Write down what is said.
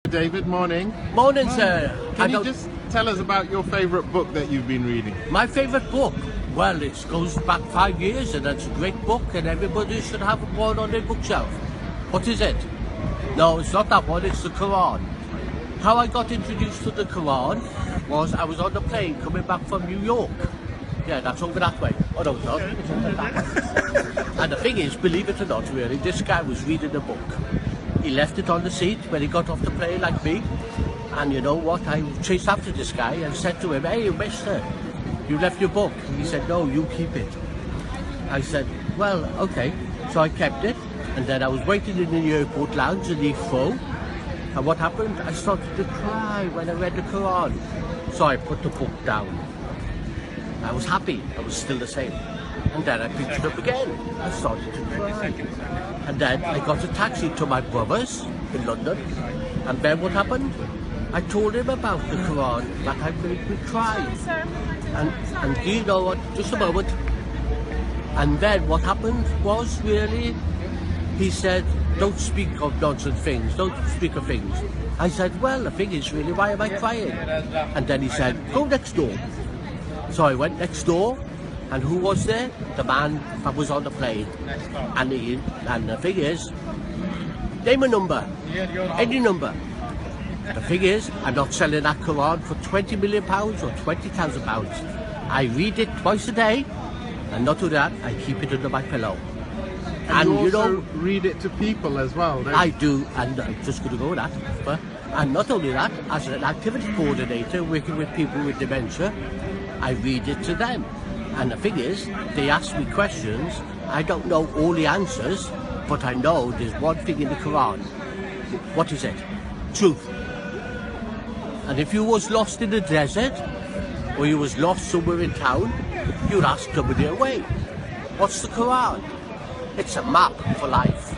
David, morning. Morning, sir. Can you just tell us about your favourite book that you've been reading? My favourite book? Well, it goes back 5 years and it's a great book and everybody should have one on their bookshelf. What is it? No, it's not that one, it's the Quran. How I got introduced to the Quran was I was on the plane coming back from New York. Yeah, that's over that way. Oh no, it's not. It's over that way. And the thing is, believe it or not, really, this guy was reading a book. He left it on the seat when he got off the plane like me. And you know what? I chased after this guy and said to him, "Hey, mister, you left your book." He said, "No, you keep it." I said, "Well, okay." So I kept it. And then I was waiting in the airport lounge in Heathrow. And what happened? I started to cry when I read the Quran. So I put the book down. I was happy. I was still the same. And then I picked it up again. I started to cry. And then I got a taxi to my brother's in London. And then what happened? I told him about the Quran, that had made me cry. And do you know what? Just a moment. And then what happened was really, he said, "Don't speak of nonsense things, don't speak of things." I said, "Well, the thing is really, why am I crying?" And then he said, "Go next door." So I went next door. And who was there? The man that was on the plane. And the thing is, name a number, any number. The thing is, I'm not selling that Quran for £20 million or £20,000. I read it twice a day, and not only that, I keep it under my pillow. And you also read it to people as well, don't you? I do, and I'm just going to go with that. And not only that, as an activity coordinator working with people with dementia, I read it to them. And the thing is, they ask me questions, I don't know all the answers, but I know there's one thing in the Quran. What is it? Truth. And if you was lost in the desert, or you was lost somewhere in town, you'd ask somebody away. What's the Quran? It's a map for life.